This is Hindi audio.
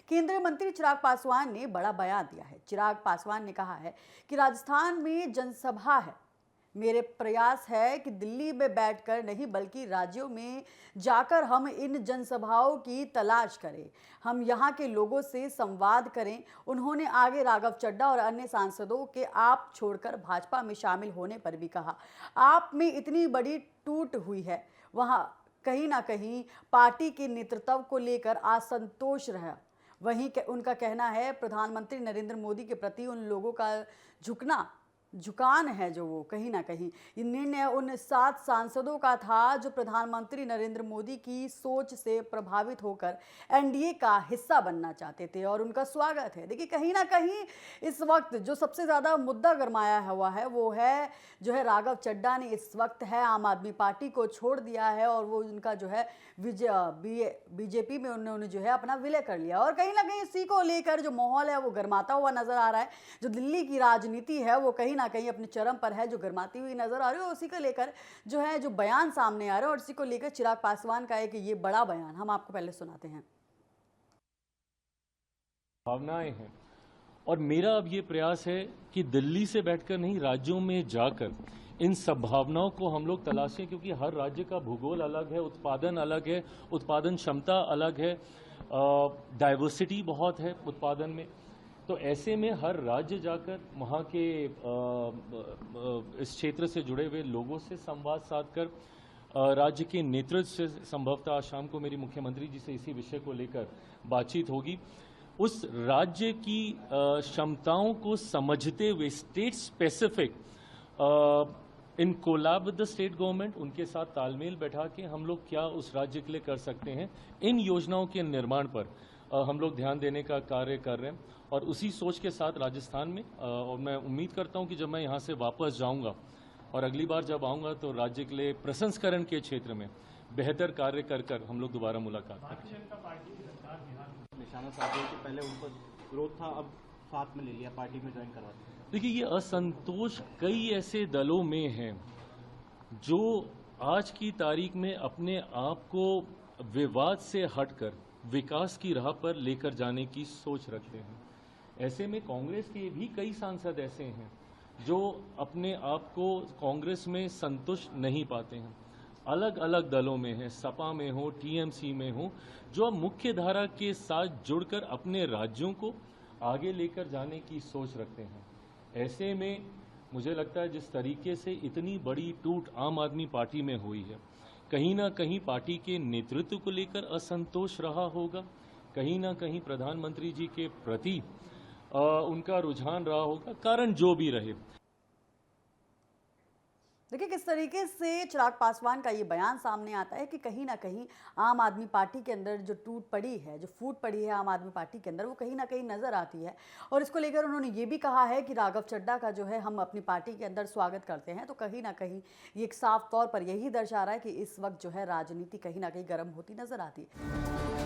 केंद्रीय मंत्री चिराग पासवान ने बड़ा बयान दिया है। चिराग पासवान ने कहा है कि राजस्थान में जनसभा है। मेरे प्रयास है कि दिल्ली में बैठकर नहीं बल्कि राज्यों में जाकर हम इन जनसभाओं की तलाश करें, हम यहाँ के लोगों से संवाद करें। उन्होंने आगे राघव चड्ढा और अन्य सांसदों के आप छोड़कर भाजपा में शामिल होने पर भी कहा। आप में इतनी बड़ी टूट हुई है, वहाँ कहीं ना कहीं पार्टी के नेतृत्व को लेकर असंतोष रहा। वहीं उनका कहना है प्रधानमंत्री नरेंद्र मोदी के प्रति उन लोगों का झुकान है जो वो कहीं ना कहीं ये निर्णय उन 7 सांसदों का था जो प्रधानमंत्री नरेंद्र मोदी की सोच से प्रभावित होकर एनडीए का हिस्सा बनना चाहते थे और उनका स्वागत है। देखिए कहीं ना कहीं इस वक्त जो सबसे ज़्यादा मुद्दा गरमाया हुआ है वो है जो है राघव चड्ढा ने इस वक्त है आम आदमी पार्टी को छोड़ दिया है और वो उनका जो है बीजेपी में उन्होंने जो है अपना विलय कर लिया और कहीं ना कहीं इसी को लेकर जो माहौल है वो गरमाता हुआ नजर आ रहा है। जो दिल्ली की राजनीति है वो कहीं ना कहीं अपने चरम पर है, जो गरमाती हुई नजर आ रही है। उसी को लेकर जो है जो बयान सामने आ रहे हैं और इसी को लेकर चिराग पासवान का है कि ये बड़ा बयान हम आपको पहले सुनाते हैं। भावनाएं हैं और मेरा अब ये प्रयास है कि दिल्ली से बैठकर नहीं राज्यों में जाकर इन संभावनाओं को हम लोग तलाशें, क्योंकि हर राज्य का भूगोल अलग है, उत्पादन अलग है, उत्पादन क्षमता अलग है, डाइवर्सिटी बहुत है उत्पादन में। तो ऐसे में हर राज्य जाकर वहाँ के इस क्षेत्र से जुड़े हुए लोगों से संवाद साधकर राज्य के नेतृत्व से संभवतः शाम को मेरी मुख्यमंत्री जी से इसी विषय को लेकर बातचीत होगी। उस राज्य की क्षमताओं को समझते हुए state specific in collab with the state government उनके साथ तालमेल बैठा के हम लोग क्या उस राज्य के लिए कर सकते हैं, इन योजनाओं के निर्माण पर हम लोग ध्यान देने का कार्य कर रहे हैं और उसी सोच के साथ राजस्थान में और मैं उम्मीद करता हूं कि जब मैं यहां से वापस जाऊंगा और अगली बार जब आऊंगा तो राज्य के लिए प्रसंस्करण के क्षेत्र में बेहतर कार्य कर हम लोग दोबारा मुलाकात करेंगे। निशाना साधने के पहले उनको विरोध था, अब साथ में ले लिया, पार्टी में ज्वाइन करवा दिया। देखिए ये असंतोष कई ऐसे दलों में है जो आज की तारीख में अपने आप को विवाद से हटकर विकास की राह पर लेकर जाने की सोच रखते हैं। ऐसे में कांग्रेस के भी कई सांसद ऐसे हैं जो अपने आप को कांग्रेस में संतुष्ट नहीं पाते हैं, अलग अलग दलों में हैं, सपा में हो, टीएमसी में हो, जो मुख्य धारा के साथ जुड़कर अपने राज्यों को आगे लेकर जाने की सोच रखते हैं। ऐसे में मुझे लगता है जिस तरीके से इतनी बड़ी टूट आम आदमी पार्टी में हुई है, कहीं ना कहीं पार्टी के नेतृत्व को लेकर असंतोष रहा होगा, कहीं ना कहीं प्रधानमंत्री जी के प्रति उनका रुझान रहा होगा, कारण जो भी रहे। देखिए किस तरीके से चिराग पासवान का ये बयान सामने आता है कि कहीं ना कहीं आम आदमी पार्टी के अंदर जो टूट पड़ी है, जो फूट पड़ी है आम आदमी पार्टी के अंदर, वो कहीं ना कहीं नजर आती है। और इसको लेकर उन्होंने ये भी कहा है कि राघव चड्ढा का जो है हम अपनी पार्टी के अंदर स्वागत करते हैं। तो कहीं ना कहीं ये एक साफ तौर पर यही दर्शा रहा है कि इस वक्त जो है राजनीति कहीं ना कहीं गर्म होती नजर आती है।